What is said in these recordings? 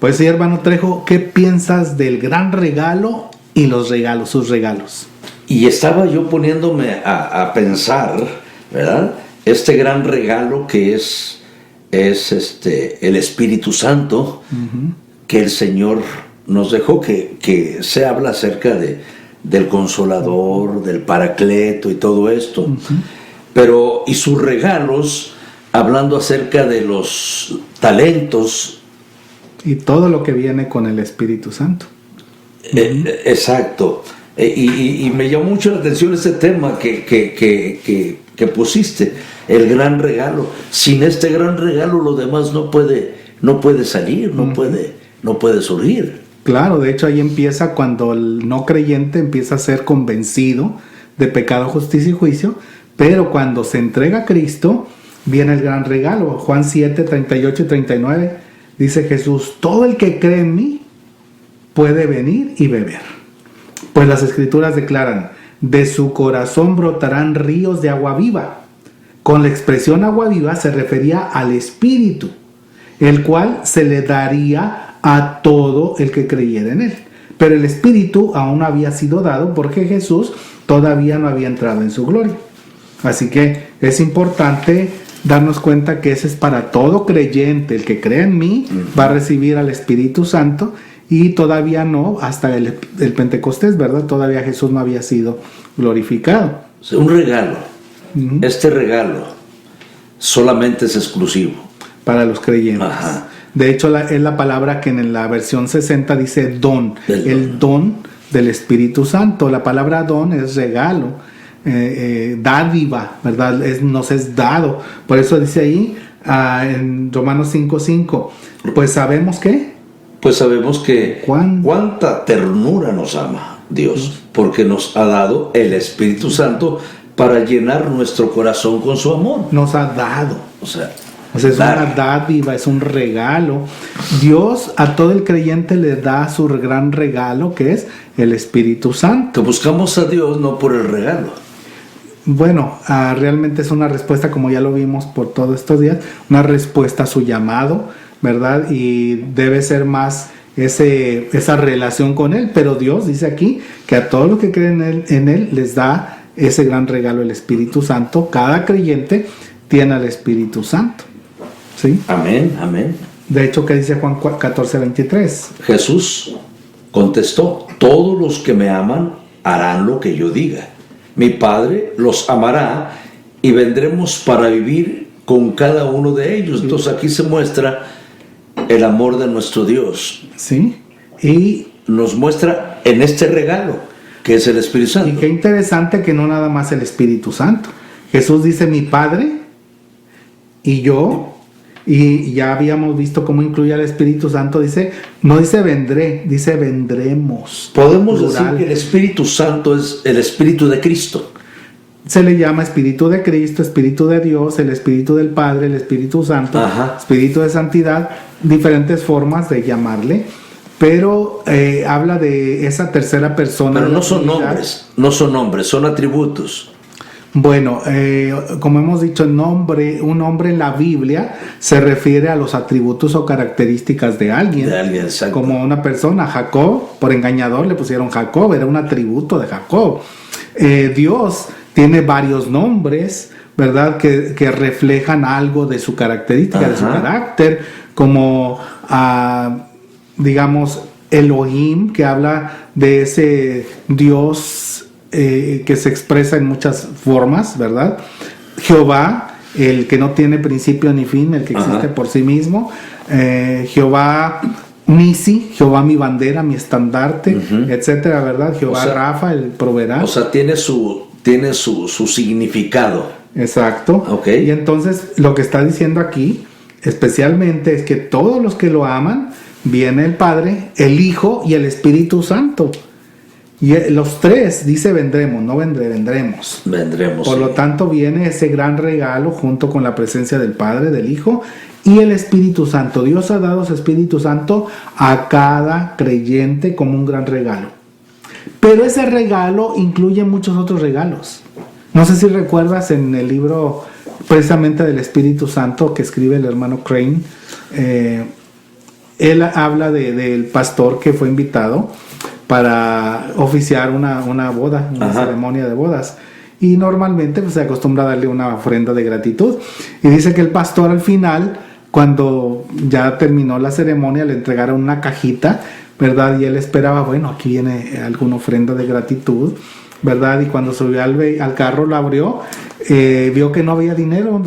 Pues sí, hermano Trejo, ¿qué piensas del gran regalo y los regalos, sus regalos? Y estaba yo poniéndome a pensar, ¿verdad? Este gran regalo que es el Espíritu Santo, que el Señor nos dejó, que se habla acerca del Consolador, del Paracleto y todo esto. Pero, y sus regalos, hablando acerca de los talentos. Y todo lo que viene con el Espíritu Santo. Exacto. Y me llamó mucho la atención este tema que pusiste, el gran regalo. Sin este gran regalo lo demás no puede salir, no puede surgir. Claro, de hecho ahí empieza cuando el no creyente empieza a ser convencido de pecado, justicia y juicio, pero cuando se entrega a Cristo viene el gran regalo. Juan 7, 38 y 39 dice Jesús: todo el que cree en mí puede venir y beber. Pues las Escrituras declaran: de su corazón brotarán ríos de agua viva. Con la expresión agua viva se refería al Espíritu, el cual se le daría a todo el que creyera en él. Pero el Espíritu aún no había sido dado porque Jesús todavía no había entrado en su gloria. Así que es importante darnos cuenta que ese es para todo creyente. El que cree en mí va a recibir al Espíritu Santo, y todavía no, hasta el Pentecostés, ¿verdad? Todavía Jesús no había sido glorificado. Un regalo. Este regalo solamente es exclusivo para los creyentes. Ajá. De hecho, es la palabra que en la versión 60 dice don, el don del Espíritu Santo. La palabra don es regalo, dádiva, ¿verdad? Nos es dado. Por eso dice ahí en Romanos 5:5, pues sabemos que cuánta ternura nos ama Dios, porque nos ha dado el Espíritu Santo para llenar nuestro corazón con su amor. Nos ha dado. O sea, es una dádiva, es un regalo. Dios a todo el creyente le da su gran regalo, que es el Espíritu Santo. Que buscamos a Dios no por el regalo. Bueno, realmente es una respuesta, como ya lo vimos por todos estos días, una respuesta a su llamado, ¿verdad? Y debe ser más esa relación con Él. Pero Dios dice aquí que a todos los que creen en Él les da ese gran regalo, el Espíritu Santo. Cada creyente tiene al Espíritu Santo. ¿Sí? Amén, amén. De hecho, ¿qué dice Juan 14:23? Jesús contestó: todos los que me aman harán lo que yo diga. Mi Padre los amará y vendremos para vivir con cada uno de ellos. Entonces aquí se muestra el amor de nuestro Dios. Sí. Y nos muestra en este regalo que es el Espíritu Santo. Y qué interesante que no nada más el Espíritu Santo. Jesús dice mi Padre y yo, y ya habíamos visto cómo incluye al Espíritu Santo. No dice vendré, dice vendremos. Podemos decir que el Espíritu Santo es el Espíritu de Cristo. Se le llama Espíritu de Cristo, Espíritu de Dios, el Espíritu del Padre, el Espíritu Santo, Ajá. Espíritu de Santidad, diferentes formas de llamarle, pero habla de esa tercera persona. Pero no son nombres, son atributos. Bueno, como hemos dicho, un nombre en la Biblia se refiere a los atributos o características de alguien. Exacto. Como una persona, Jacob, por engañador le pusieron Jacob, era un atributo de Jacob. Dios tiene varios nombres, ¿verdad? Que reflejan algo de su característica, de su carácter, como, digamos, Elohim, que habla de ese Dios que se expresa en muchas formas, ¿verdad? Jehová, el que no tiene principio ni fin, el que existe por sí mismo. Jehová Nisi, Jehová mi bandera, mi estandarte, etcétera, ¿verdad? Jehová Rafa, el proveerá. O sea, tiene su significado. Exacto. Okay. Y entonces lo que está diciendo aquí especialmente es que todos los que lo aman, viene el Padre, el Hijo y el Espíritu Santo. Y los tres, dice vendremos, no vendré, vendremos. Vendremos. Por lo tanto viene ese gran regalo junto con la presencia del Padre, del Hijo y el Espíritu Santo. Dios ha dado su Espíritu Santo a cada creyente como un gran regalo. Pero ese regalo incluye muchos otros regalos. No sé si recuerdas en el libro precisamente del Espíritu Santo que escribe el hermano Crane, él habla del pastor que fue invitado para oficiar una boda, una ceremonia de bodas. Y normalmente pues, se acostumbra a darle una ofrenda de gratitud. Y dice que el pastor al final, cuando ya terminó la ceremonia, le entregaron una cajita, ¿verdad? Y él esperaba, bueno, aquí viene alguna ofrenda de gratitud, ¿verdad? Y cuando subió al carro, lo abrió, vio que no había dinero,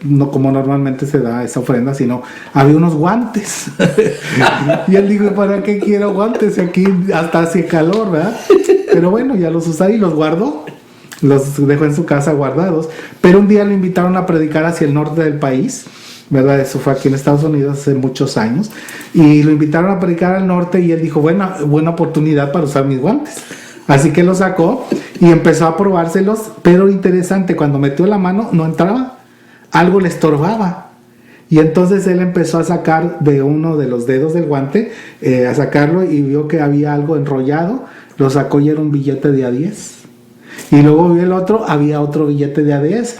no como normalmente se da esa ofrenda, sino había unos guantes. Y él dijo, ¿para qué quiero guantes? Aquí hasta hace calor, ¿verdad? Pero bueno, ya los usó y los guardó. Los dejó en su casa guardados. Pero un día lo invitaron a predicar hacia el norte del país, ¿verdad? Eso fue aquí en Estados Unidos hace muchos años. Y lo invitaron a predicar al norte y él dijo, buena oportunidad para usar mis guantes. Así que lo sacó y empezó a probárselos, pero interesante, cuando metió la mano no entraba, algo le estorbaba. Y entonces él empezó a sacar de uno de los dedos del guante, a sacarlo y vio que había algo enrollado, lo sacó y era un billete de A10. Y luego vio el otro, había otro billete de A10.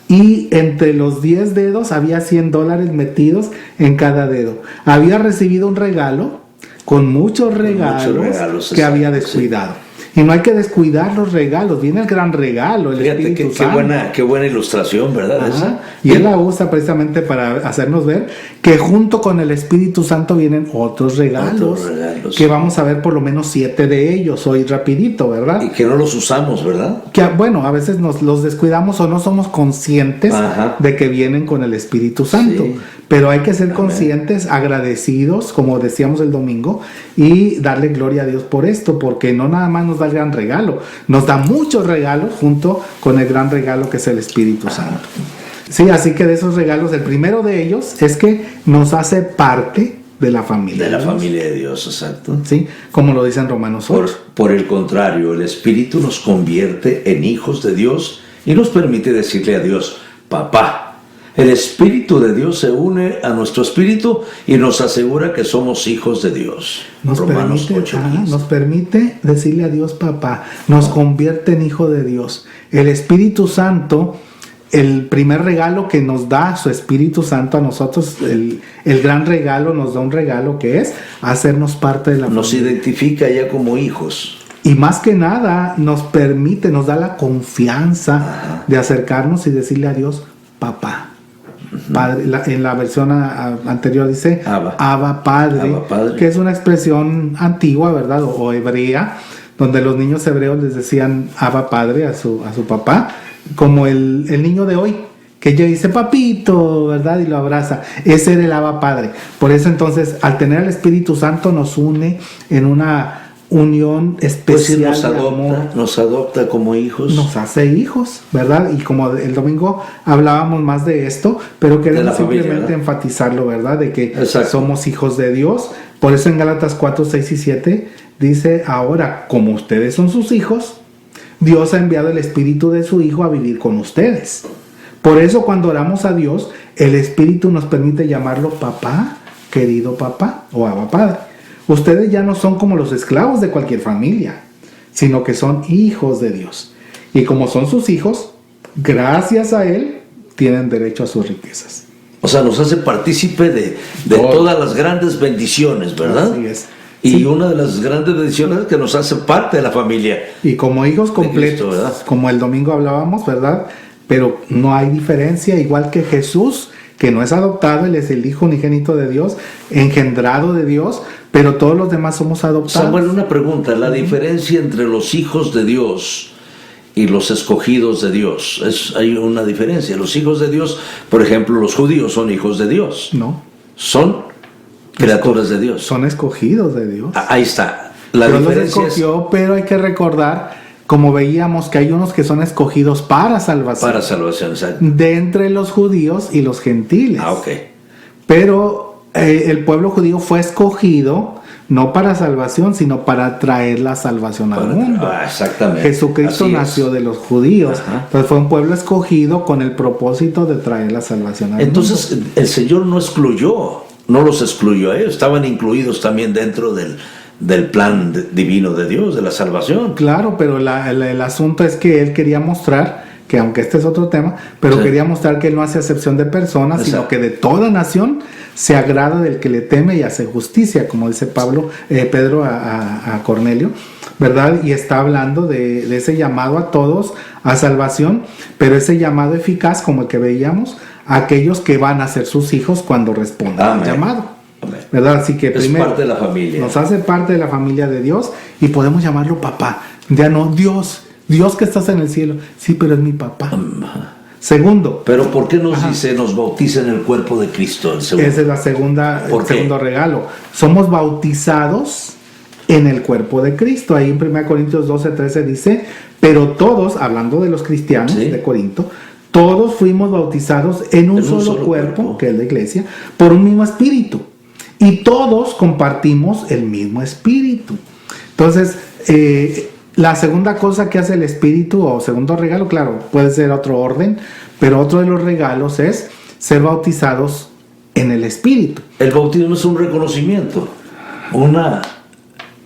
Y entre los 10 dedos había $100 metidos en cada dedo. Había recibido un regalo con muchos regalos que había descuidado. Sí. Y no hay que descuidar los regalos, viene el gran regalo, el Fíjate, Espíritu Santo. Qué buena ilustración, ¿verdad? Esa. Y él la usa precisamente para hacernos ver que junto con el Espíritu Santo vienen otros regalos. Que vamos a ver por lo menos 7 de ellos hoy rapidito, ¿verdad? Y que no los usamos, ¿verdad? Que bueno, a veces los descuidamos o no somos conscientes de que vienen con el Espíritu Santo. Sí. Pero hay que ser conscientes, agradecidos, como decíamos el domingo, y darle gloria a Dios por esto, porque no nada más nos da el gran regalo, nos da muchos regalos junto con el gran regalo que es el Espíritu Santo. Sí, así que de esos regalos, el primero de ellos es que nos hace parte de la familia. De la familia de Dios, exacto. Sí, como lo dice en Romanos 8. Por el contrario, el Espíritu nos convierte en hijos de Dios y nos permite decirle a Dios, papá. El Espíritu de Dios se une a nuestro espíritu y nos asegura que somos hijos de Dios. Romanos 8:15. Nos permite decirle a Dios papá, nos convierte en hijo de Dios. El Espíritu Santo, el primer regalo que nos da su Espíritu Santo a nosotros, el gran regalo, nos da un regalo que es hacernos parte de la familia. Nos identifica ya como hijos. Y más que nada nos permite, nos da la confianza de acercarnos y decirle a Dios papá. Padre, en la versión anterior dice Abba Padre, que es una expresión antigua, ¿verdad? O hebrea, donde los niños hebreos les decían Abba Padre a su papá, como el niño de hoy, que ella dice papito, ¿verdad? Y lo abraza. Ese era el Abba Padre. Por eso entonces, al tener al Espíritu Santo nos une en una unión especial, pues nos adopta como hijos, nos hace hijos, ¿verdad? Y como el domingo hablábamos más de esto, pero queremos simplemente enfatizarlo, ¿verdad? De que somos hijos de Dios. Por eso en Gálatas 4, 6 y 7 dice, ahora como ustedes son sus hijos, Dios ha enviado el Espíritu de su Hijo a vivir con ustedes. Por eso cuando oramos a Dios, el Espíritu nos permite llamarlo papá, querido papá o Abba Padre. Ustedes ya no son como los esclavos de cualquier familia, sino que son hijos de Dios. Y como son sus hijos, gracias a Él, tienen derecho a sus riquezas. O sea, nos hace partícipe de todas las grandes bendiciones, ¿verdad? Así es. Y una de las grandes bendiciones es que nos hace parte de la familia. Y como hijos completos, Cristo, como el domingo hablábamos, ¿verdad? Pero no hay diferencia, igual que Jesús, que no es adoptado, Él es el Hijo unigénito de Dios, engendrado de Dios, pero todos los demás somos adoptados. Samuel, una pregunta, la diferencia entre los hijos de Dios y los escogidos de Dios, hay una diferencia. Los hijos de Dios, por ejemplo, los judíos son hijos de Dios. No. Son criaturas de Dios. Son escogidos de Dios. Ahí está. La Dios diferencia los escogió, pero hay que recordar, como veíamos, que hay unos que son escogidos para salvación. Para salvación, exacto. De entre los judíos y los gentiles. Ok. Pero el pueblo judío fue escogido no para salvación, sino para traer la salvación al mundo. Exactamente. Jesucristo nació de los judíos. Entonces fue un pueblo escogido con el propósito de traer la salvación al mundo. Entonces el Señor no los excluyó a ellos, estaban incluidos también dentro del plan divino de Dios, de la salvación. Claro, pero el asunto es que Él quería mostrar, que aunque este es otro tema, pero quería mostrar que Él no hace acepción de personas, sino que de toda nación se agrada del que le teme y hace justicia, como dice Pedro a Cornelio, ¿verdad? Y está hablando de ese llamado a todos a salvación, pero ese llamado eficaz, como el que veíamos, a aquellos que van a ser sus hijos cuando respondan al llamado. Amén. ¿Verdad? Así que Es primero parte de la familia. nos hace parte de la familia de Dios y podemos llamarlo papá. Ya no, Dios que estás en el cielo. Sí, pero es mi papá. Segundo. Pero ¿por qué nos dice nos bautiza en el cuerpo de Cristo? Esa es la el segundo regalo. Somos bautizados en el cuerpo de Cristo. Ahí en 1 Corintios 12:13 dice, pero todos, hablando de los cristianos de Corinto, todos fuimos bautizados en un solo cuerpo, que es la iglesia, por un mismo espíritu. Y todos compartimos el mismo espíritu. Entonces, la segunda cosa que hace el espíritu, o segundo regalo, claro, puede ser otro orden, pero otro de los regalos es ser bautizados en el espíritu. El bautismo es un reconocimiento, una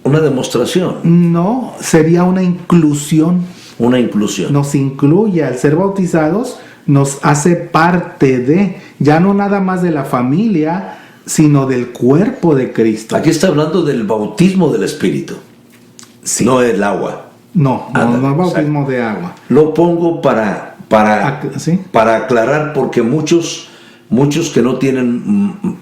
demostración. No, sería una inclusión. Una inclusión. Nos incluye, al ser bautizados, nos hace parte de, ya no nada más de la familia, sino del cuerpo de Cristo. Aquí está hablando del bautismo del Espíritu, no el agua. No es bautismo de agua. Lo pongo para aclarar, porque muchos que no tienen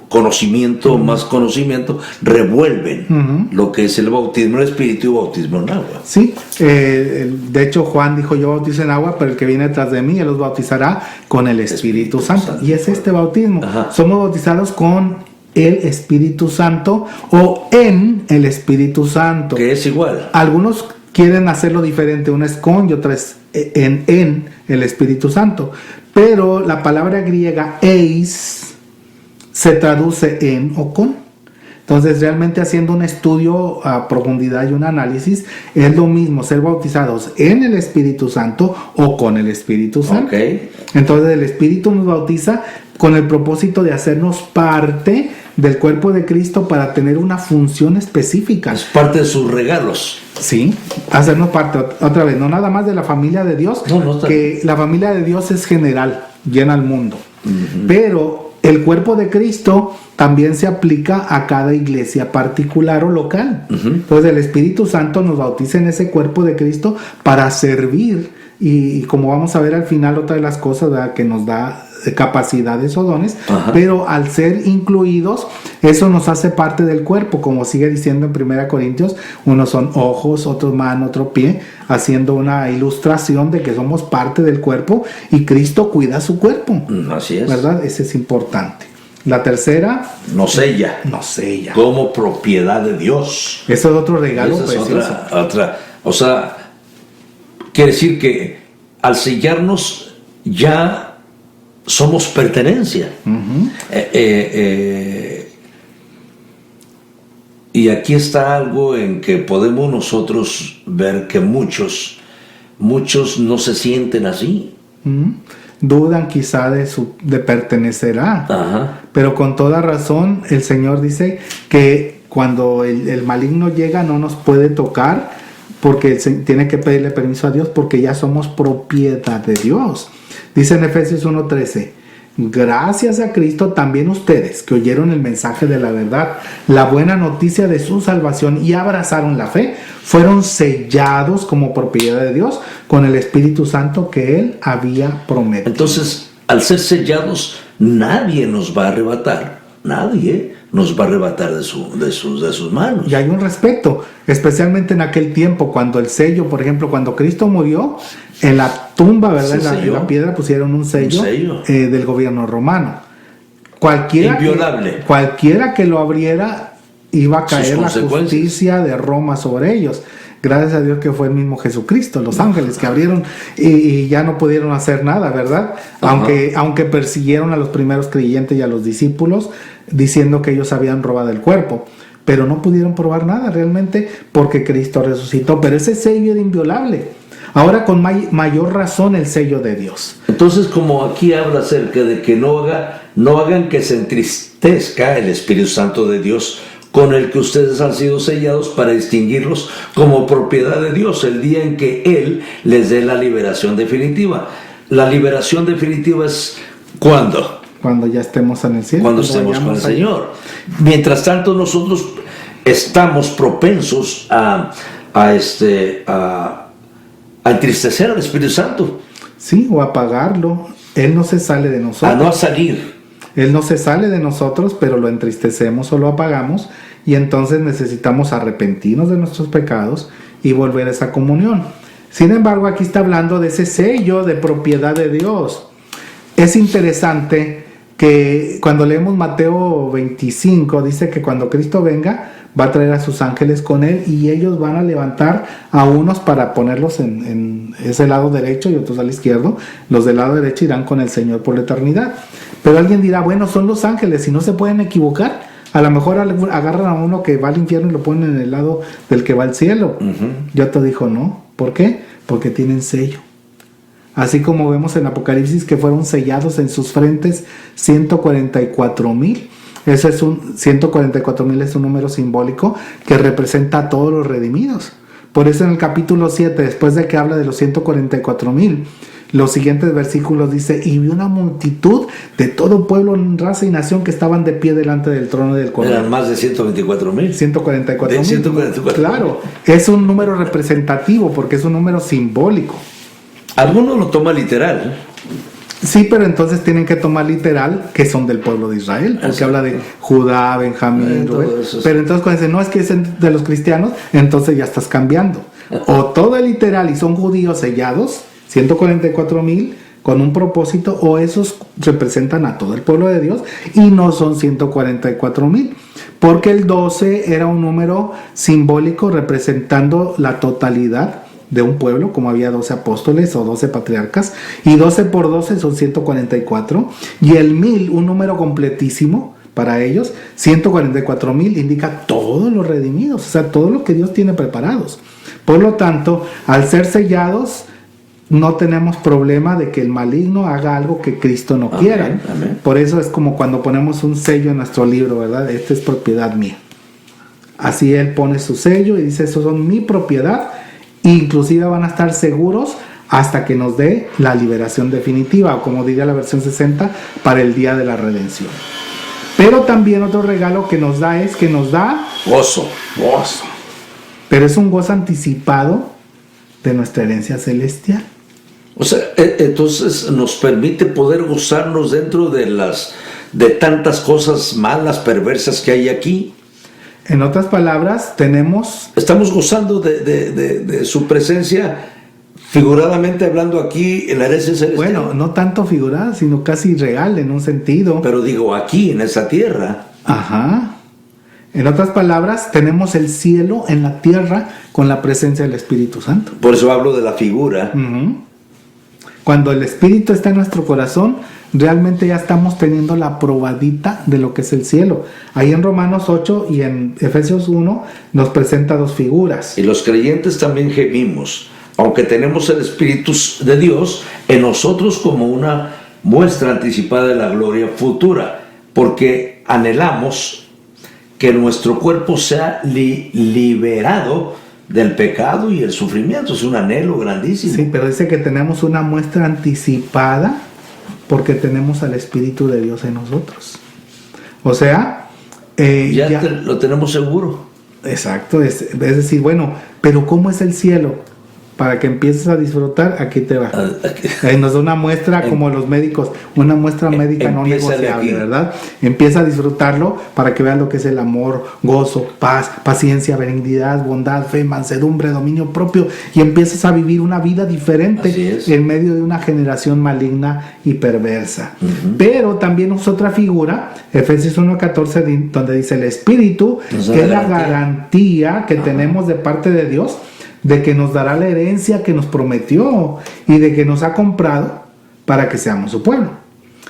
conocimiento, más conocimiento, revuelven lo que es el bautismo del Espíritu y bautismo en agua. Sí, de hecho Juan dijo, yo bautizo en agua, pero el que viene tras de mí, él los bautizará con el Espíritu Santo. Y es este bautismo. Somos bautizados con el Espíritu Santo o en el Espíritu Santo. Que es igual. Algunos quieren hacerlo diferente, una es con y otra es en el Espíritu Santo. Pero la palabra griega eis se traduce en o con. Entonces, realmente haciendo un estudio a profundidad y un análisis, es lo mismo ser bautizados en el Espíritu Santo o con el Espíritu Santo. Okay. Entonces, el Espíritu nos bautiza con el propósito de hacernos parte del cuerpo de Cristo para tener una función específica. Es parte de sus regalos. Sí, hacernos parte, otra vez, no nada más de la familia de Dios, que la familia de Dios es general, llena al mundo. Pero el cuerpo de Cristo también se aplica a cada iglesia particular o local. Entonces el Espíritu Santo nos bautiza en ese cuerpo de Cristo para servir. Y como vamos a ver al final, otra de las cosas, ¿verdad?, que nos da capacidades o dones, pero al ser incluidos, eso nos hace parte del cuerpo, como sigue diciendo en 1 Corintios, unos son ojos, otros mano, otro pie, haciendo una ilustración de que somos parte del cuerpo y Cristo cuida su cuerpo. Así es. ¿Verdad? Ese es importante. La tercera, nos sella. Como propiedad de Dios. Eso es otro regalo precioso. Otra. O sea, quiere decir que al sellarnos ya somos pertenencia. Y aquí está algo en que podemos nosotros ver que muchos no se sienten así. Dudan quizá de pertenecer a. Pero con toda razón el Señor dice que cuando el maligno llega no nos puede tocar, porque tiene que pedirle permiso a Dios, porque ya somos propiedad de Dios. Dice en Efesios 1:13, gracias a Cristo también ustedes que oyeron el mensaje de la verdad, la buena noticia de su salvación y abrazaron la fe, fueron sellados como propiedad de Dios con el Espíritu Santo que Él había prometido. Entonces, al ser sellados, nadie nos va a arrebatar, nadie nos va a arrebatar de sus manos. Y hay un respeto, especialmente en aquel tiempo, cuando el sello, por ejemplo, cuando Cristo murió, en la tumba, ¿verdad? En la piedra pusieron un sello. Del gobierno romano. Inviolable. Cualquiera que lo abriera iba a caer la justicia de Roma sobre ellos. Gracias a Dios que fue el mismo Jesucristo, los ángeles que abrieron y ya no pudieron hacer nada, ¿verdad? Aunque persiguieron a los primeros creyentes y a los discípulos diciendo que ellos habían robado el cuerpo, pero no pudieron probar nada realmente porque Cristo resucitó. Pero ese sello era inviolable. Ahora con mayor razón el sello de Dios. Entonces, como aquí habla acerca de que no hagan que se entristezca el Espíritu Santo de Dios, con el que ustedes han sido sellados para distinguirlos como propiedad de Dios el día en que Él les dé la liberación definitiva. La liberación definitiva es ¿cuándo? Cuando ya estemos en el cielo. Cuando estemos con el Señor. Mientras tanto, nosotros estamos propensos a entristecer al Espíritu Santo. Sí, o apagarlo. Él no se sale de nosotros. A no salir. Él no se sale de nosotros, pero lo entristecemos o lo apagamos, y entonces necesitamos arrepentirnos de nuestros pecados y volver a esa comunión. Sin embargo, aquí está hablando de ese sello de propiedad de Dios. Es interesante que cuando leemos Mateo 25, dice que cuando Cristo venga, va a traer a sus ángeles con él, y ellos van a levantar a unos para ponerlos en ese lado derecho y otros al izquierdo. Los del lado derecho irán con el Señor por la eternidad. Pero alguien dirá, bueno, son los ángeles y no se pueden equivocar. A lo mejor agarran a uno que va al infierno y lo ponen en el lado del que va al cielo. Yo te digo no. ¿Por qué? Porque tienen sello. Así como vemos en Apocalipsis que fueron sellados en sus frentes 144,000. Ese es 144,000 es un número simbólico que representa a todos los redimidos. Por eso en el capítulo 7, después de que habla de los 144,000, los siguientes versículos dice: y vi una multitud de todo pueblo, raza y nación que estaban de pie delante del trono del Cordero. Eran más de 124,000. 144,000. Claro, es un número representativo porque es un número simbólico. Algunos lo toman literal. Sí, pero entonces tienen que tomar literal que son del pueblo de Israel, porque habla de Judá, Benjamín, Rubén. Pero entonces cuando dicen, no, es que es de los cristianos, entonces ya estás cambiando. O todo es literal y son judíos sellados, 144,000 con un propósito, o esos representan a todo el pueblo de Dios y no son 144,000, porque el 12 era un número simbólico representando la totalidad de un pueblo, como había 12 apóstoles o 12 patriarcas, y 12 por 12 son 144, y el 1000, un número completísimo para ellos, 144,000 indica todos los redimidos, o sea, todo lo que Dios tiene preparados. Por lo tanto, al ser sellados, no tenemos problema de que el maligno haga algo que Cristo no quiera. Amén. Por eso es como cuando ponemos un sello en nuestro libro, ¿verdad? Esta es propiedad mía. Así Él pone su sello y dice, esos son mi propiedad, e inclusive van a estar seguros hasta que nos dé la liberación definitiva, o como diría la versión 60, para el día de la redención. Pero también otro regalo que nos da es que nos da gozo. Pero es un gozo anticipado de nuestra herencia celestial. O sea, entonces nos permite poder gozarnos dentro de tantas cosas malas, perversas que hay aquí. En otras palabras, estamos gozando de su presencia, figuradamente hablando, aquí en la herencia celestial. Bueno, no tanto figurada, sino casi real en un sentido. Pero digo, aquí, en esa tierra. Ajá. En otras palabras, tenemos el cielo en la tierra con la presencia del Espíritu Santo. Por eso hablo de la figura. Cuando el Espíritu está en nuestro corazón, realmente ya estamos teniendo la probadita de lo que es el cielo. Ahí en Romanos 8 y en Efesios 1 nos presenta dos figuras. Y los creyentes también gemimos, aunque tenemos el Espíritu de Dios en nosotros como una muestra anticipada de la gloria futura, porque anhelamos que nuestro cuerpo sea liberado del pecado y el sufrimiento. Es un anhelo grandísimo. Sí, pero dice que tenemos una muestra anticipada porque tenemos al Espíritu de Dios en nosotros. O sea, lo tenemos seguro. Exacto, es decir, bueno, pero ¿cómo es el cielo? Para que empieces a disfrutar, aquí te va. Nos da una muestra como los médicos, una muestra médica no negociable, ¿verdad? Empieza a disfrutarlo para que veas lo que es el amor, gozo, paz, paciencia, benignidad, bondad, fe, mansedumbre, dominio propio, y empiezas a vivir una vida diferente en medio de una generación maligna y perversa. Pero también es otra figura, Efesios 1:14, donde dice el Espíritu, que es la garantía que tenemos de parte de Dios, de que nos dará la herencia que nos prometió y de que nos ha comprado para que seamos su pueblo.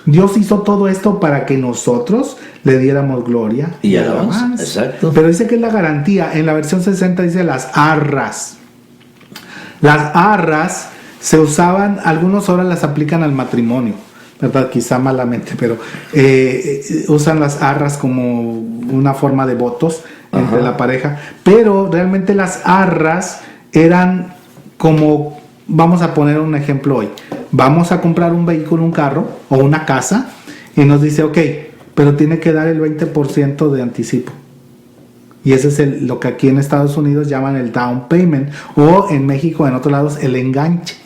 Dios hizo todo esto para que nosotros le diéramos gloria y alabanza. Exacto. Pero dice que es la garantía. En la versión 60 dice las arras. Las arras se usaban, algunos ahora las aplican al matrimonio, ¿verdad? Quizá malamente, pero usan las arras como una forma de votos entre la pareja. Pero realmente las arras eran como, vamos a poner un ejemplo hoy, vamos a comprar un vehículo, un carro o una casa, y nos dice, ok, pero tiene que dar el 20% de anticipo. Y ese es lo que aquí en Estados Unidos llaman el down payment, o en México, en otros lados, el enganche.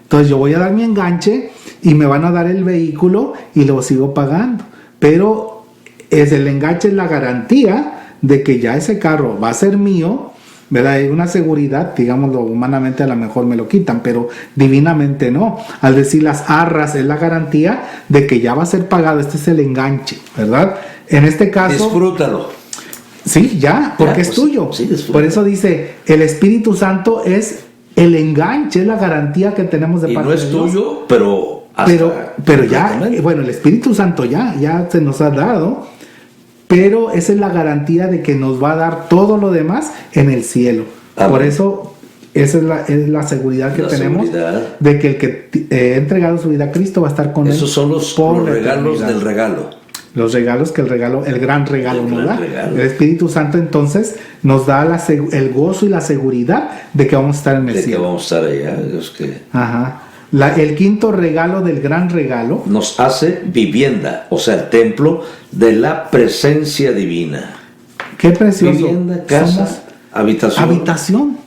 Entonces yo voy a dar mi enganche y me van a dar el vehículo y lo sigo pagando. Pero el enganche es la garantía de que ya ese carro va a ser mío, ¿verdad? Hay una seguridad, digámoslo, humanamente a lo mejor me lo quitan, pero divinamente no. Al decir las arras es la garantía de que ya va a ser pagado. Este es el enganche, ¿verdad? En este caso... Disfrútalo. Sí, ya, porque es tuyo. Sí, por eso dice, el Espíritu Santo es el enganche, es la garantía que tenemos de parte de Dios. Y no es tuyo, pero... Pero ya, bueno, el Espíritu Santo ya se nos ha dado, pero esa es la garantía de que nos va a dar todo lo demás en el cielo. Por eso, esa es la seguridad que tenemos de que el que ha entregado su vida a Cristo va a estar con él. Esos son los regalos del regalo. Los regalos que el gran regalo nos da. El Espíritu Santo entonces nos da el gozo y la seguridad de que vamos a estar en el cielo. Que vamos a estar allá. Ajá. El quinto regalo del gran regalo nos hace vivienda, o sea, el templo de la presencia divina. Qué precioso. Vivienda, casa, habitación.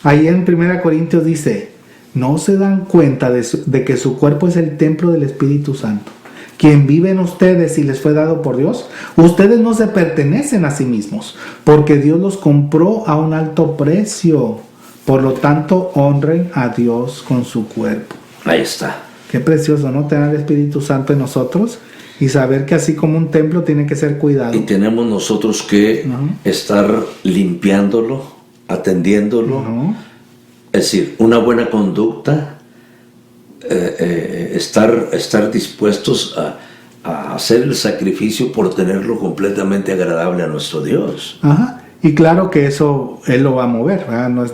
Ahí en 1 Corintios dice, ¿no se dan cuenta de que su cuerpo es el templo del Espíritu Santo, quien vive en ustedes y les fue dado por Dios? Ustedes no se pertenecen a sí mismos, porque Dios los compró a un alto precio. Por lo tanto, honren a Dios con su cuerpo. Ahí está. Qué precioso, ¿no? Tener el Espíritu Santo en nosotros y saber que así como un templo tiene que ser cuidado. Y tenemos nosotros que estar limpiándolo, atendiéndolo. Es decir, una buena conducta, estar dispuestos a hacer el sacrificio por tenerlo completamente agradable a nuestro Dios. Ajá. Y claro que eso Él lo va a mover, ¿verdad? No es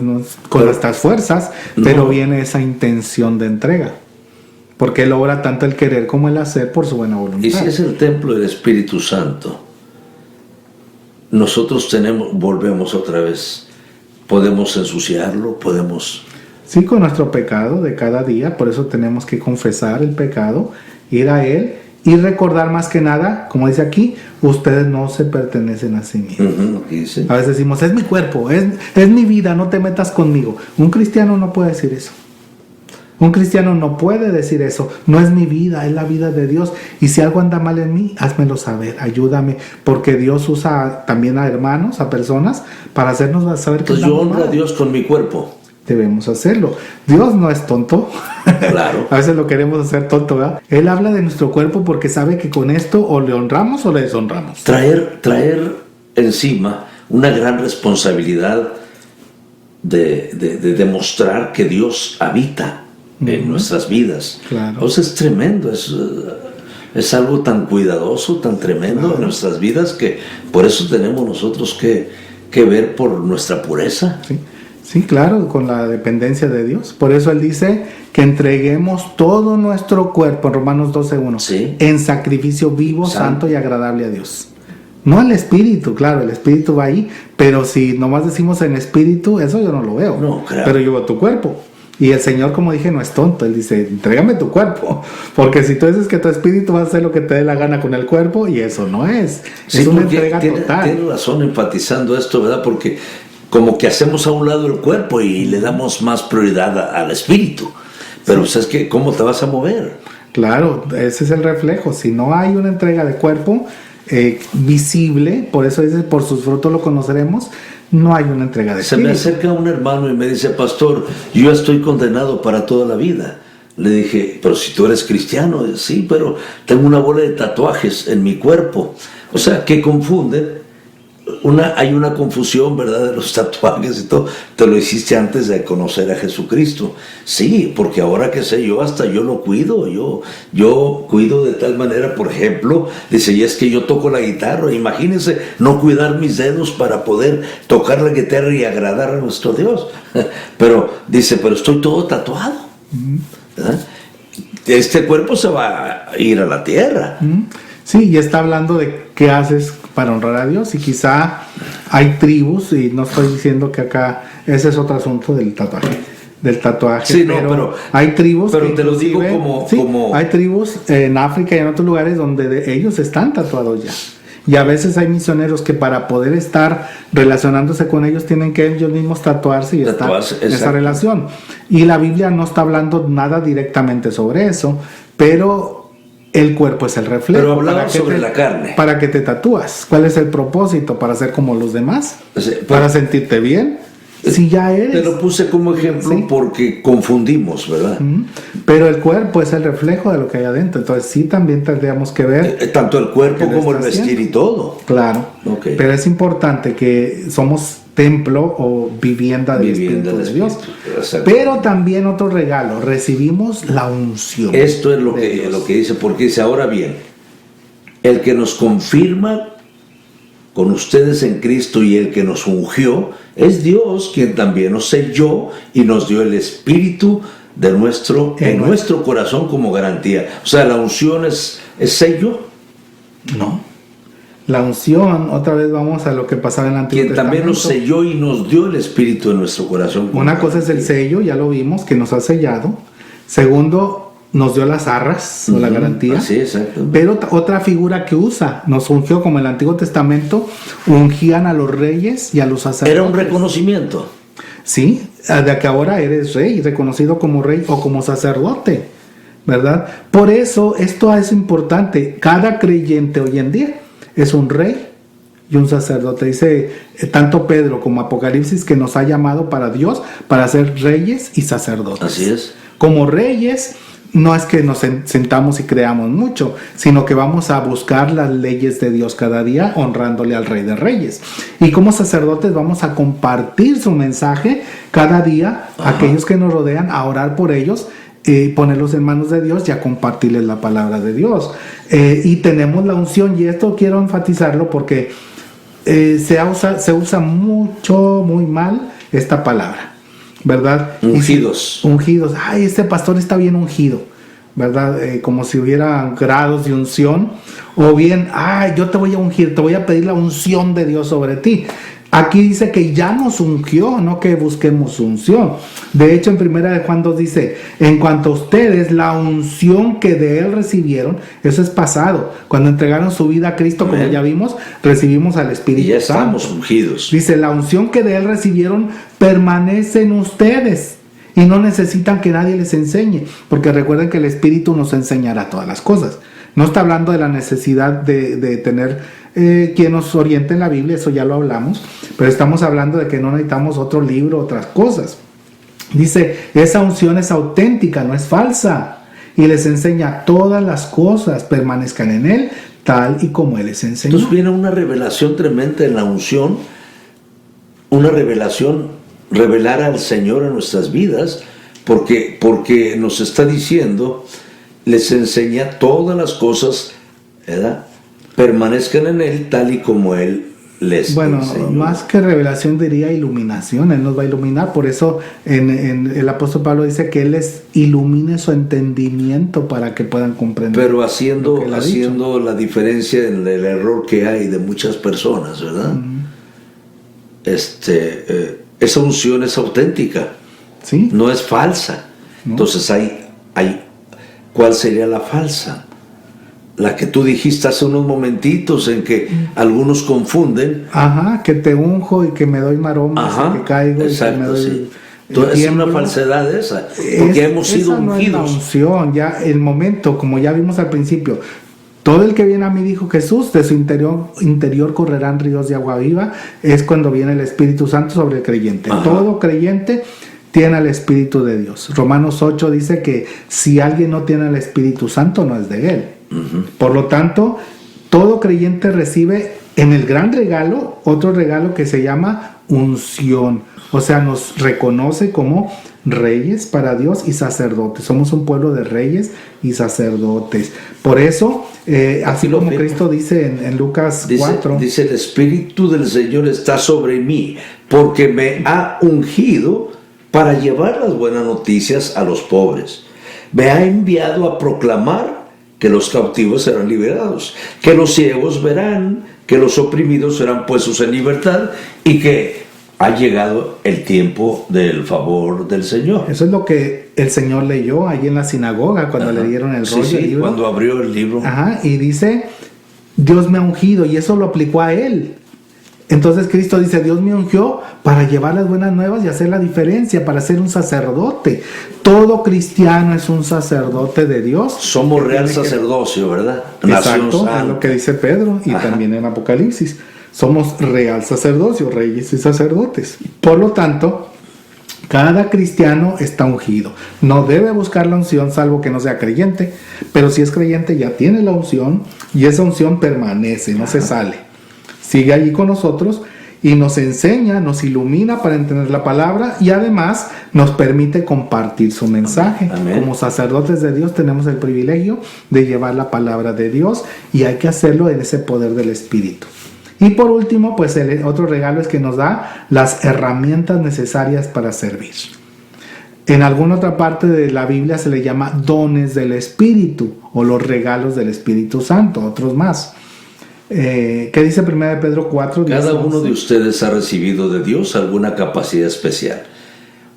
con nuestras fuerzas, pero viene esa intención de entrega. Porque Él obra tanto el querer como el hacer por su buena voluntad. Y si es el templo del Espíritu Santo, nosotros volvemos otra vez, podemos ensuciarlo, podemos... Sí, con nuestro pecado de cada día, por eso tenemos que confesar el pecado, ir a Él y recordar más que nada, como dice aquí, ustedes no se pertenecen a sí mismos. A veces decimos, es mi cuerpo, es mi vida, no te metas conmigo. Un cristiano no puede decir eso. Un cristiano no puede decir eso. No es mi vida, es la vida de Dios. Y si algo anda mal en mí, házmelo saber, ayúdame. Porque Dios usa también a hermanos, a personas, para hacernos saber que entonces yo honro a Dios con mi cuerpo. Debemos hacerlo. Dios no es tonto. Claro. A veces lo queremos hacer tonto, ¿verdad? Él habla de nuestro cuerpo porque sabe que con esto o le honramos o le deshonramos. Traer encima una gran responsabilidad de demostrar que Dios habita en nuestras vidas. Claro. Entonces es tremendo, es algo tan cuidadoso, tan tremendo en nuestras vidas, que por eso tenemos nosotros que ver por nuestra pureza. Sí, claro, con la dependencia de Dios. Por eso Él dice que entreguemos todo nuestro cuerpo, en Romanos 12:1, en sacrificio vivo, santo y agradable a Dios. No el espíritu, claro, el espíritu va ahí, pero si nomás decimos en espíritu, eso yo no lo veo. No, claro. Pero yo veo tu cuerpo. Y el Señor, como dije, no es tonto. Él dice, entrégame tu cuerpo. Porque si tú dices que tu espíritu va a hacer lo que te dé la gana con el cuerpo, y eso no es. Es una entrega total. Tiene razón enfatizando esto, ¿verdad? Porque como que hacemos a un lado el cuerpo y le damos más prioridad al espíritu. Pero ¿sabes qué? ¿Cómo te vas a mover? Claro, ese es el reflejo. Si no hay una entrega de cuerpo visible, por eso dice, por sus frutos lo conoceremos, no hay una entrega de espíritu. Se me acerca un hermano y me dice, pastor, yo ya estoy condenado para toda la vida. Le dije, pero si tú eres cristiano, sí, pero tengo una bola de tatuajes en mi cuerpo. O sea, que confunde. Hay una confusión, ¿verdad?, de los tatuajes y todo. Te lo hiciste antes de conocer a Jesucristo. Sí, porque ahora que sé yo, hasta yo lo cuido. Yo cuido de tal manera, por ejemplo, dice, y es que yo toco la guitarra. Imagínense no cuidar mis dedos para poder tocar la guitarra y agradar a nuestro Dios. Pero dice, pero estoy todo tatuado. ¿Verdad? Este cuerpo se va a ir a la tierra. Sí, y está hablando de qué haces para honrar a Dios, y quizá hay tribus, y no estoy diciendo que acá, ese es otro asunto del tatuaje, del tatuaje. Sí, no, pero hay tribus. Pero te lo digo como... Hay tribus en África y en otros lugares donde ellos están tatuados ya. Y a veces hay misioneros que para poder estar relacionándose con ellos tienen que ellos mismos tatuarse y estar en esa relación. Y la Biblia no está hablando nada directamente sobre eso, pero el cuerpo es el reflejo. Pero hablaba sobre la carne. ¿Para qué te tatúas? ¿Cuál es el propósito? ¿Para ser como los demás? Sí, ¿Para sentirte bien? Si ya eres. Te lo puse como ejemplo, ¿sí? Porque confundimos, ¿verdad? Pero el cuerpo es el reflejo de lo que hay adentro. Entonces sí también tendríamos que ver. Tanto el cuerpo como el vestir y todo. Claro. Okay. Pero es importante que somos templo o vivienda del Espíritu de Dios. Pero también otro regalo, recibimos la unción. Esto es lo que dice, porque dice, ahora bien, el que nos confirma con ustedes en Cristo y el que nos ungió es Dios, quien también nos selló y nos dio el Espíritu de nuestro corazón como garantía. O sea, ¿la unción es sello? No. La unción, otra vez vamos a lo que pasaba en el Antiguo Testamento. Quien también nos selló y nos dio el Espíritu de nuestro corazón. Una cosa es el sello, ya lo vimos, que nos ha sellado. Segundo, nos dio las arras o la garantía. Sí, exacto. Pero otra figura que usa, nos ungió como en el Antiguo Testamento, ungían a los reyes y a los sacerdotes. Era un reconocimiento. Sí, de que ahora eres rey, reconocido como rey o como sacerdote, ¿verdad? Por eso esto es importante. Cada creyente hoy en día es un rey y un sacerdote. Dice tanto Pedro como Apocalipsis que nos ha llamado para Dios, para ser reyes y sacerdotes. Así es. Como reyes, no es que nos sentamos y creamos mucho, sino que vamos a buscar las leyes de Dios cada día, honrándole al Rey de Reyes. Y como sacerdotes vamos a compartir su mensaje cada día a aquellos que nos rodean, a orar por ellos, ponerlos en manos de Dios y a compartirles la palabra de Dios. Y tenemos la unción, y esto quiero enfatizarlo porque se usa mucho, muy mal esta palabra, ¿verdad? Ungidos. Ungidos. Ay, este pastor está bien ungido, ¿verdad? Como si hubiera grados de unción. O bien, ay, yo te voy a ungir, te voy a pedir la unción de Dios sobre ti. Aquí dice que ya nos ungió, no que busquemos unción. De hecho, en 1 de Juan 2 dice, en cuanto a ustedes, la unción que de Él recibieron, eso es pasado. Cuando entregaron su vida a Cristo, como ya vimos, recibimos al Espíritu Santo. Y ya Santo. estamos ungidos. Dice, la unción que de Él recibieron permanece en ustedes y no necesitan que nadie les enseñe, porque recuerden que el Espíritu nos enseñará todas las cosas. No está hablando de la necesidad de tener quien nos oriente en la Biblia, eso ya lo hablamos, pero estamos hablando de que no necesitamos otro libro, otras cosas. Dice, esa unción es auténtica, no es falsa, y les enseña todas las cosas, permanezcan en Él, tal y como Él les enseñó. Entonces viene una revelación tremenda en la unción, una revelación, revelar al Señor en nuestras vidas, porque nos está diciendo, les enseña todas las cosas, ¿verdad? Permanezcan en Él tal y como Él les enseñó. Más que revelación diría iluminación. Él nos va a iluminar. Por eso en el apóstol Pablo dice que Él les ilumine su entendimiento para que puedan comprender. Pero haciendo la diferencia en el error que hay de muchas personas, ¿verdad? Esa unción es auténtica. ¿Sí? No es falsa. ¿No? Entonces ¿cuál sería la falsa? La que tú dijiste hace unos momentitos en que algunos confunden. Ajá, que te unjo y que me doy maromas, y que caigo, exacto, y que me doy... Sí. Entonces es una falsedad esa, porque hemos sido ungidos. No es la unción, ya el momento, como ya vimos al principio, todo el que viene a mí, dijo Jesús, de su interior correrán ríos de agua viva, es cuando viene el Espíritu Santo sobre el creyente. Ajá. Todo creyente tiene el Espíritu de Dios. Romanos 8 dice que si alguien no tiene el Espíritu Santo, no es de Él. Por lo tanto, todo creyente recibe en el gran regalo otro regalo que se llama unción. O sea, nos reconoce como reyes para Dios y sacerdotes. Somos un pueblo de reyes y sacerdotes. Por eso, así como Cristo dice en Lucas 4. Dice, el Espíritu del Señor está sobre mí, porque me ha ungido para llevar las buenas noticias a los pobres. Me ha enviado a proclamar que los cautivos serán liberados, que los ciegos verán, que los oprimidos serán puestos en libertad y que ha llegado el tiempo del favor del Señor. Eso es lo que el Señor leyó allí en la sinagoga cuando le dieron el rollo, el libro. Cuando abrió el libro. Ajá, y dice, Dios me ha ungido, y eso lo aplicó a él. Entonces Cristo dice, Dios me ungió para llevar las buenas nuevas y hacer la diferencia, para ser un sacerdote. Todo cristiano es un sacerdote de Dios. Somos real sacerdocio, ¿verdad? Exacto, es lo que dice Pedro y también en Apocalipsis. Somos real sacerdocio, reyes y sacerdotes. Por lo tanto, cada cristiano está ungido. No debe buscar la unción salvo que no sea creyente, pero si es creyente ya tiene la unción y esa unción permanece, no se sale. Sigue allí con nosotros y nos enseña, nos ilumina para entender la palabra y además nos permite compartir su mensaje. Amén. Como sacerdotes de Dios tenemos el privilegio de llevar la palabra de Dios y hay que hacerlo en ese poder del Espíritu. Y por último, pues el otro regalo es que nos da las herramientas necesarias para servir. En alguna otra parte de la Biblia se le llama dones del Espíritu o los regalos del Espíritu Santo, otros más. ¿Qué dice 1 Pedro 4? Cada uno de ustedes ha recibido de Dios alguna capacidad especial.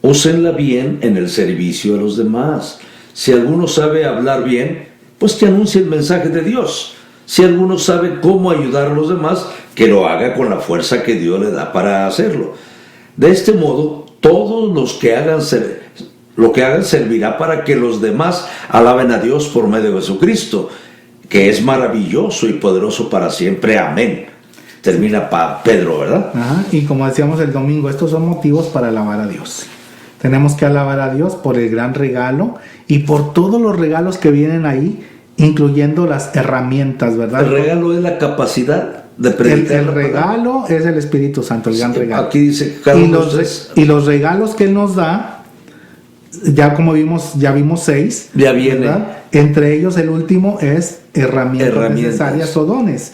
Úsenla bien en el servicio a los demás. Si alguno sabe hablar bien, pues que anuncie el mensaje de Dios. Si alguno sabe cómo ayudar a los demás, que lo haga con la fuerza que Dios le da para hacerlo. De este modo, todos los que hagan lo que hagan servirá para que los demás alaben a Dios por medio de Jesucristo, que es maravilloso y poderoso para siempre. Amén. Termina Pedro, ¿verdad? Ajá, y como decíamos el domingo, estos son motivos para alabar a Dios. Tenemos que alabar a Dios por el gran regalo y por todos los regalos que vienen ahí, incluyendo las herramientas, ¿verdad? El regalo es la capacidad de predicar. El regalo es el Espíritu Santo, el gran regalo. Aquí dice cada uno de ustedes. Y los regalos que Él nos da, ya como vimos 6. Ya viene. ¿Verdad? Entre ellos el último es herramientas necesarias o dones.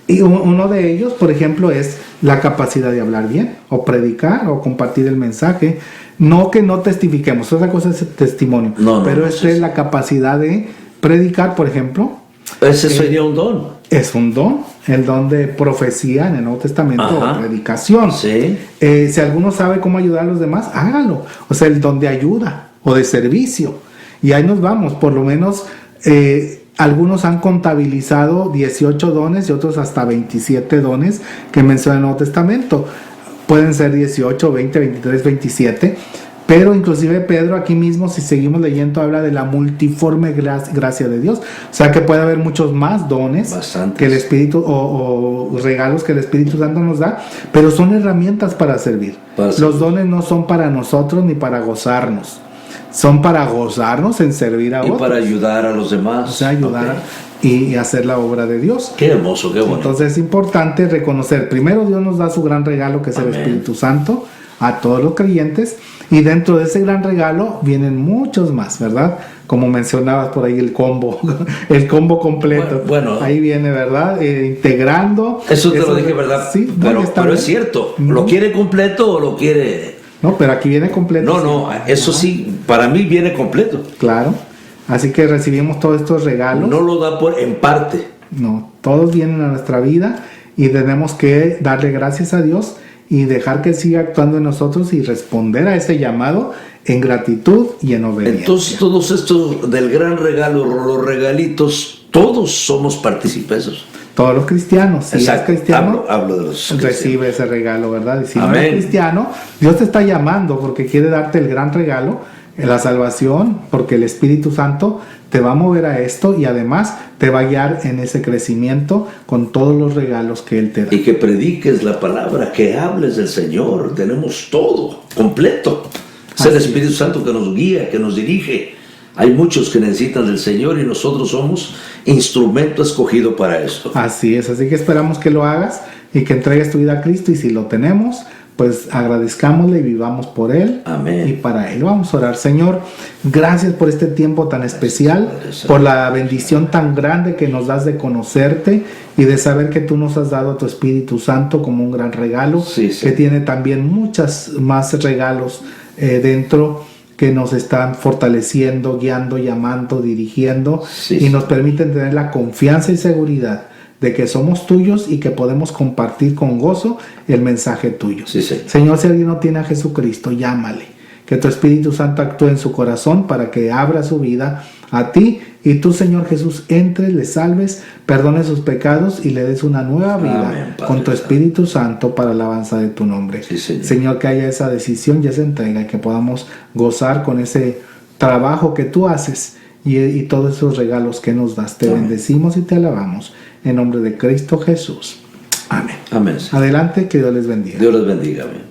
Y uno de ellos, por ejemplo, es la capacidad de hablar bien, o predicar, o compartir el mensaje. No que no testifiquemos, otra cosa es el testimonio. Pero esta es la capacidad de predicar, por ejemplo. Ese sería un don. Es un don, el don de profecía en el Nuevo Testamento, o predicación. Sí. Si alguno sabe cómo ayudar a los demás, hágalo. O sea, el don de ayuda o de servicio. Y ahí nos vamos, por lo menos algunos han contabilizado 18 dones y otros hasta 27 dones que menciona el Nuevo Testamento. Pueden ser 18, 20, 23, 27. Pero inclusive Pedro aquí mismo, si seguimos leyendo, habla de la multiforme gracia de Dios. O sea que puede haber muchos más dones que el Espíritu o regalos que el Espíritu Santo nos da, pero son herramientas para servir. Los dones no son para nosotros ni para gozarnos. Son para gozarnos en servir a otros. Y para ayudar a los demás. O sea, ayudar y hacer la obra de Dios. Qué hermoso, qué bueno. Entonces es importante reconocer, primero Dios nos da su gran regalo que es el Espíritu Santo a todos los creyentes. Y dentro de ese gran regalo vienen muchos más, ¿verdad? Como mencionabas por ahí el combo completo. Bueno, ahí viene, ¿verdad? Integrando. Eso te lo dije, ¿verdad? Sí, pero es cierto. ¿Lo quiere completo o lo quiere...? No, pero aquí viene completo. No, eso sí, para mí viene completo. Claro. Así que recibimos todos estos regalos. No lo da en parte. No, todos vienen a nuestra vida y tenemos que darle gracias a Dios y dejar que Él siga actuando en nosotros y responder a ese llamado en gratitud y en obediencia. Entonces todos estos del gran regalo, los regalitos, todos somos partícipes. Todos los cristianos. Si es cristiano, hablo de los cristianos. Recibe ese regalo, ¿verdad? Y si no es cristiano, Dios te está llamando porque quiere darte el gran regalo, la salvación, porque el Espíritu Santo te va a mover a esto y además te va a guiar en ese crecimiento con todos los regalos que Él te da. Y que prediques la palabra, que hables del Señor. Tenemos todo completo. Es el Espíritu Santo que nos guía, que nos dirige. Hay muchos que necesitan del Señor y nosotros somos instrumento escogido para esto. Así es, así que esperamos que lo hagas y que entregues tu vida a Cristo, y si lo tenemos, pues agradezcámosle y vivamos por Él. Amén. Y para Él vamos a orar. Señor, gracias por este tiempo tan especial, por la bendición tan grande que nos das de conocerte y de saber que tú nos has dado tu Espíritu Santo como un gran regalo, que tiene también muchos más regalos dentro, que nos están fortaleciendo, guiando, llamando, dirigiendo, y nos permiten tener la confianza y seguridad de que somos tuyos y que podemos compartir con gozo el mensaje tuyo. Sí, Señor. Señor, si alguien no tiene a Jesucristo, llámale. Que tu Espíritu Santo actúe en su corazón para que abra su vida a ti y tú, Señor Jesús, entres, le salves, perdones sus pecados y le des una nueva vida. Amén, Padre con tu Santo. Espíritu Santo para la alabanza de tu nombre. Sí, Señor. Señor, que haya esa decisión y esa entrega y que podamos gozar con ese trabajo que tú haces y todos esos regalos que nos das. Te Amén. bendecimos y te alabamos en nombre de Cristo Jesús. Amén. Amén, Señor. Adelante, que Dios les bendiga. Dios les bendiga. Amén.